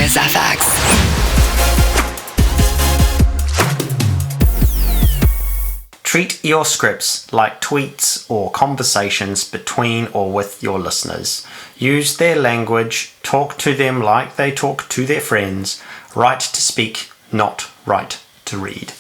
WIZZFX. Treat your scripts like tweets or conversations between or with your listeners. Use their language, talk to them like they talk to their friends. Write to speak, not write to read.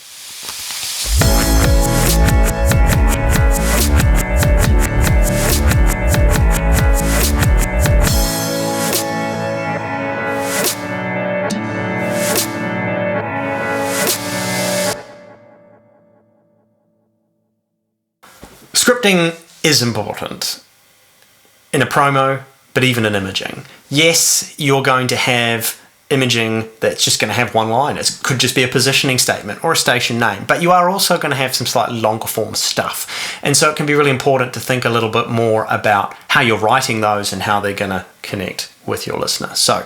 Scripting is important in a promo, but even in imaging. Yes, you're going to have imaging that's just going to have one line. It could just be a positioning statement or a station name, but you are also going to have some slightly longer form stuff. And so it can be really important to think a little bit more about how you're writing those and how they're going to connect with your listener. So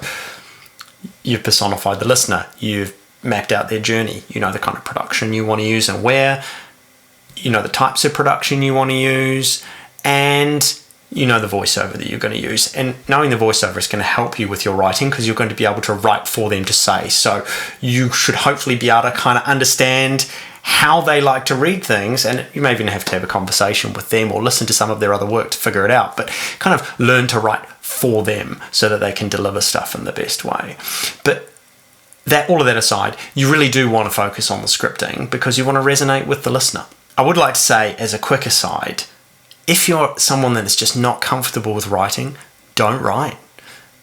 you've personified the listener, you've mapped out their journey, you know the kind of production you want to use and where, you know the types of production you want to use, and you know the voiceover that you're going to use. And knowing the voiceover is going to help you with your writing because you're going to be able to write for them to say. So you should hopefully be able to kind of understand how they like to read things, and you may even have to have a conversation with them or listen to some of their other work to figure it out, but kind of learn to write for them so that they can deliver stuff in the best way. But all of that aside, you really do want to focus on the scripting because you want to resonate with the listener. I would like to say, as a quick aside, if you're someone that is just not comfortable with writing, don't write.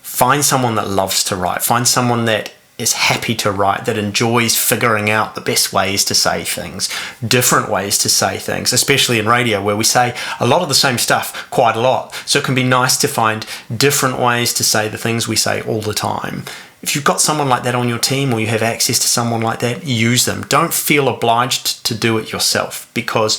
Find someone that loves to write. Find someone that is happy to write, that enjoys figuring out the best ways to say things, different ways to say things, especially in radio where we say a lot of the same stuff quite a lot. So it can be nice to find different ways to say the things we say all the time. If you've got someone like that on your team or you have access to someone like that, use them. Don't feel obliged to do it yourself because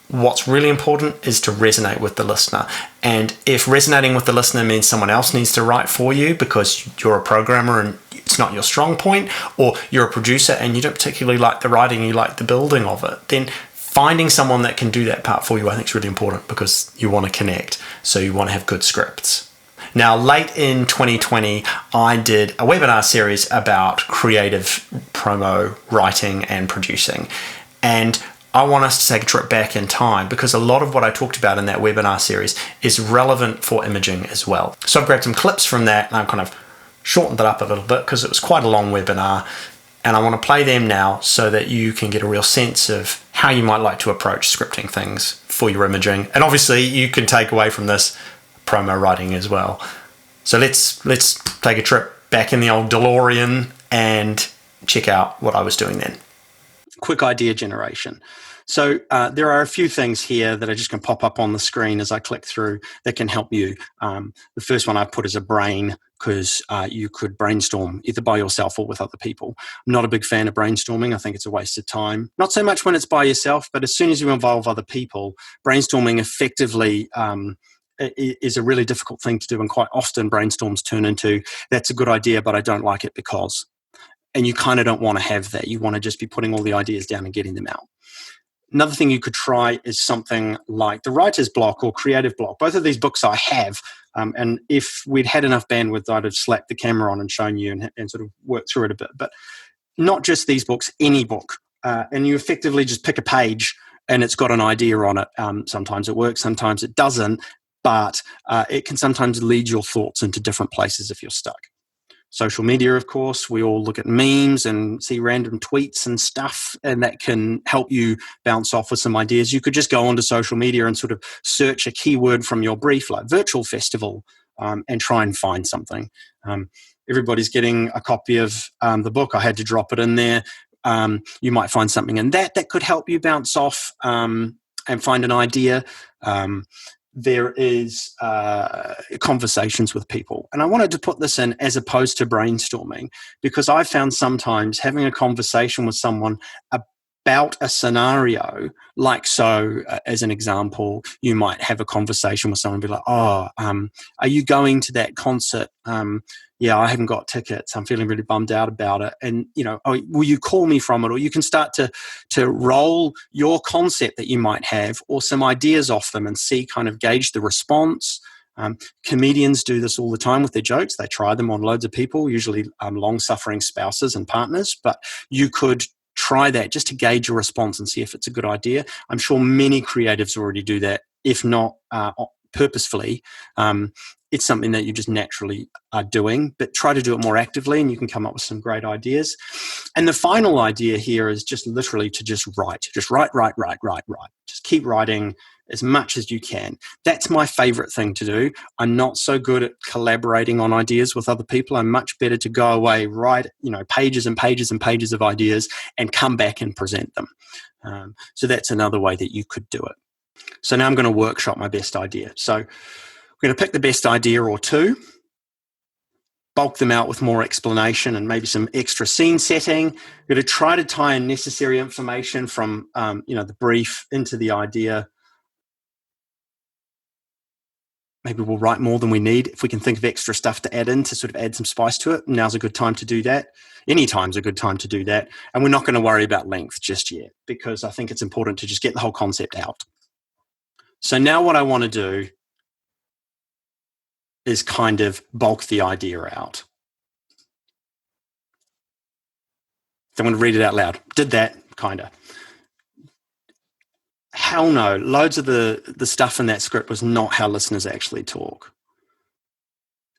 what's really important is to resonate with the listener. And if resonating with the listener means someone else needs to write for you because you're a programmer and it's not your strong point, or you're a producer and you don't particularly like the writing, you like the building of it, then finding someone that can do that part for you I think is really important because you want to connect. So you want to have good scripts. Now, late in 2020, I did a webinar series about creative promo writing and producing. And I want us to take a trip back in time because a lot of what I talked about in that webinar series is relevant for imaging as well. So I've grabbed some clips from that and I've kind of shortened it up a little bit because it was quite a long webinar. And I want to play them now so that you can get a real sense of how you might like to approach scripting things for your imaging. And obviously you can take away from this promo writing as well. So let's take a trip back in the old DeLorean and check out what I was doing then. Quick idea generation. So there are a few things here that are just going to pop up on the screen as I click through that can help you. The first one I put is a brain because you could brainstorm either by yourself or with other people. I'm not a big fan of brainstorming. I think it's a waste of time. Not so much when it's by yourself, but as soon as you involve other people, brainstorming effectively is a really difficult thing to do, and quite often brainstorms turn into, that's a good idea, but I don't like it because. And you kind of don't want to have that. You want to just be putting all the ideas down and getting them out. Another thing you could try is something like the writer's block or creative block. Both of these books I have, and if we'd had enough bandwidth, I'd have slapped the camera on and shown you and sort of worked through it a bit. But not just these books, any book. And you effectively just pick a page and it's got an idea on it. Sometimes it works, sometimes it doesn't. But it can sometimes lead your thoughts into different places if you're stuck. Social media, of course, we all look at memes and see random tweets and stuff, and that can help you bounce off with some ideas. You could just go onto social media and sort of search a keyword from your brief, like virtual festival, and try and find something. Everybody's getting a copy of the book. I had to drop it in there. You might find something in that could help you bounce off and find an idea. There is conversations with people. And I wanted to put this in as opposed to brainstorming because I found sometimes having a conversation with someone about a scenario, like so, as an example, you might have a conversation with someone and be like, are you going to that concert? Yeah, I haven't got tickets. I'm feeling really bummed out about it. And, will you call me from it? Or you can start to roll your concept that you might have or some ideas off them and see, kind of gauge the response. Comedians do this all the time with their jokes. They try them on loads of people, usually long-suffering spouses and partners, but you could try that just to gauge your response and see if it's a good idea. I'm sure many creatives already do that, if not purposefully. It's something that you just naturally are doing, but try to do it more actively and you can come up with some great ideas. And the final idea here is just literally to just write. Just write. Just keep writing as much as you can. That's my favorite thing to do. I'm not so good at collaborating on ideas with other people. I'm much better to go away, write, pages and pages and pages of ideas and come back and present them. So that's another way that you could do it. So now I'm going to workshop my best idea. So we're going to pick the best idea or two, bulk them out with more explanation and maybe some extra scene setting. We're going to try to tie in necessary information from the brief into the idea. Maybe we'll write more than we need. If we can think of extra stuff to add in to sort of add some spice to it, now's a good time to do that. Anytime's a good time to do that. And we're not going to worry about length just yet because I think it's important to just get the whole concept out. So now what I want to do is kind of bulk the idea out. So I'm going to read it out loud. Did that, kind of. Hell no, loads of the stuff in that script was not how listeners actually talk.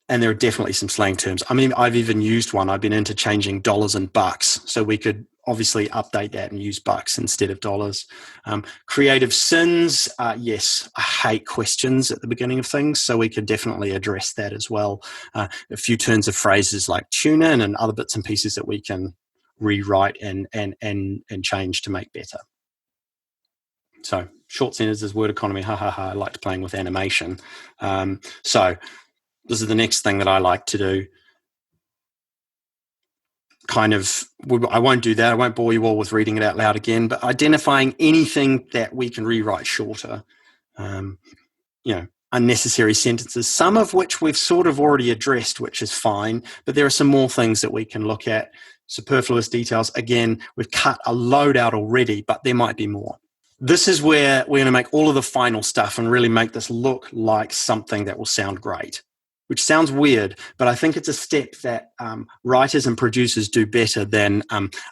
And there are definitely some slang terms. I mean, I've even used one. I've been interchanging dollars and bucks. So we could obviously update that and use bucks instead of dollars. Creative sins. Yes, I hate questions at the beginning of things. So we could definitely address that as well. A few turns of phrases like tune in and other bits and pieces that we can rewrite and change to make better. So short sentences, word economy, I liked playing with animation. So this is the next thing that I like to do. I won't do that. I won't bore you all with reading it out loud again, but identifying anything that we can rewrite shorter, unnecessary sentences, some of which we've sort of already addressed, which is fine, but there are some more things that we can look at. Superfluous details. Again, we've cut a load out already, but there might be more. This is where we're going to make all of the final stuff and really make this look like something that will sound great, which sounds weird, but I think it's a step that writers and producers do better than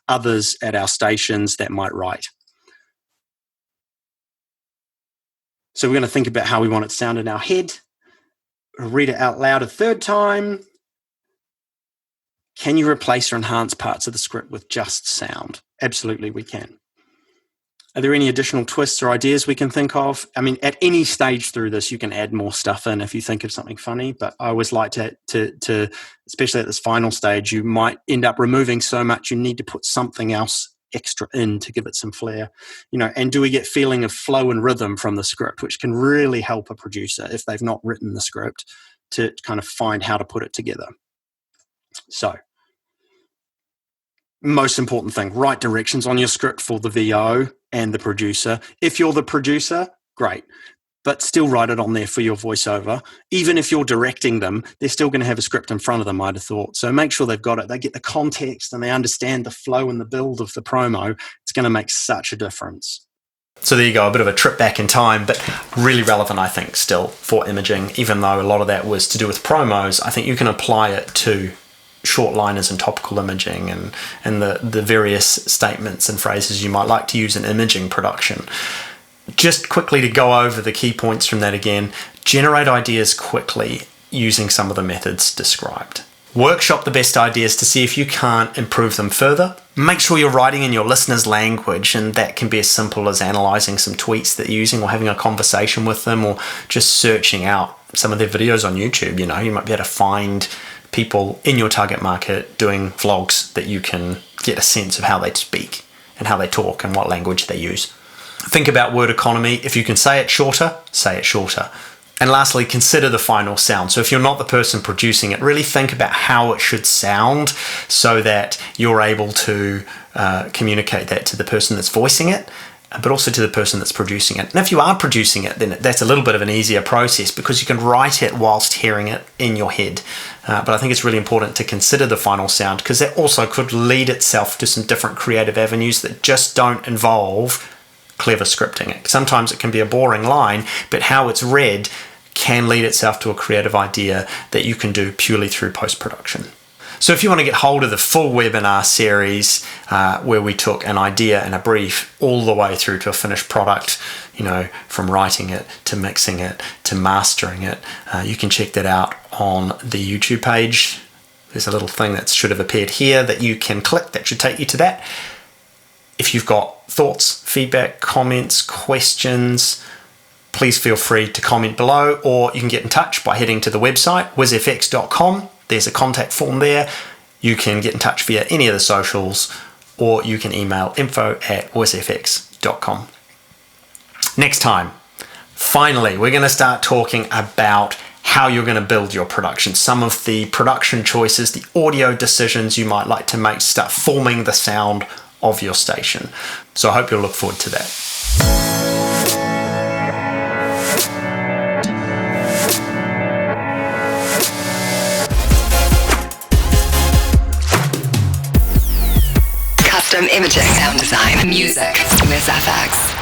others at our stations that might write. So we're going to think about how we want it to sound in our head. Read it out loud a third time. Can you replace or enhance parts of the script with just sound? Absolutely, we can. Are there any additional twists or ideas we can think of? I mean, at any stage through this, you can add more stuff in if you think of something funny, but I always like to especially at this final stage, you might end up removing so much, you need to put something else extra in to give it some flair. And do we get feeling of flow and rhythm from the script, which can really help a producer if they've not written the script to kind of find how to put it together. So, most important thing, write directions on your script for the VO and the producer. If you're the producer, great, but still write it on there for your voiceover. Even if you're directing them, they're still going to have a script in front of them, I'd have thought. So make sure they've got it. They get the context and they understand the flow and the build of the promo. It's going to make such a difference. So there you go, a bit of a trip back in time, but really relevant, I think, still for imaging. Even though a lot of that was to do with promos, I think you can apply it to short-liners and topical imaging and the various statements and phrases you might like to use in imaging production. Just quickly to go over the key points from that again, generate ideas quickly using some of the methods described. Workshop the best ideas to see if you can't improve them further. Make sure you're writing in your listener's language, and that can be as simple as analysing some tweets that you're using or having a conversation with them or just searching out some of their videos on YouTube. You might be able to find people in your target market doing vlogs that you can get a sense of how they speak and how they talk and what language they use. Think about word economy. If you can say it shorter, say it shorter. And lastly, consider the final sound. So if you're not the person producing it, really think about how it should sound so that you're able to communicate that to the person that's voicing it, but also to the person that's producing it. And if you are producing it, then that's a little bit of an easier process because you can write it whilst hearing it in your head. But I think it's really important to consider the final sound because that also could lead itself to some different creative avenues that just don't involve clever scripting. Sometimes it can be a boring line, but how it's read can lead itself to a creative idea that you can do purely through post-production. So if you want to get hold of the full webinar series where we took an idea and a brief all the way through to a finished product, from writing it to mixing it to mastering it, you can check that out on the YouTube page. There's a little thing that should have appeared here that you can click that should take you to that. If you've got thoughts, feedback, comments, questions, please feel free to comment below, or you can get in touch by heading to the website, WIZZFX.com. There's a contact form there. You can get in touch via any of the socials, or you can email info@WIZZFX.com. Next time, finally, we're going to start talking about how you're going to build your production, some of the production choices, the audio decisions you might like to make to start forming the sound of your station. So I hope you'll look forward to that. Custom imaging, sound design, music, WIZZFX.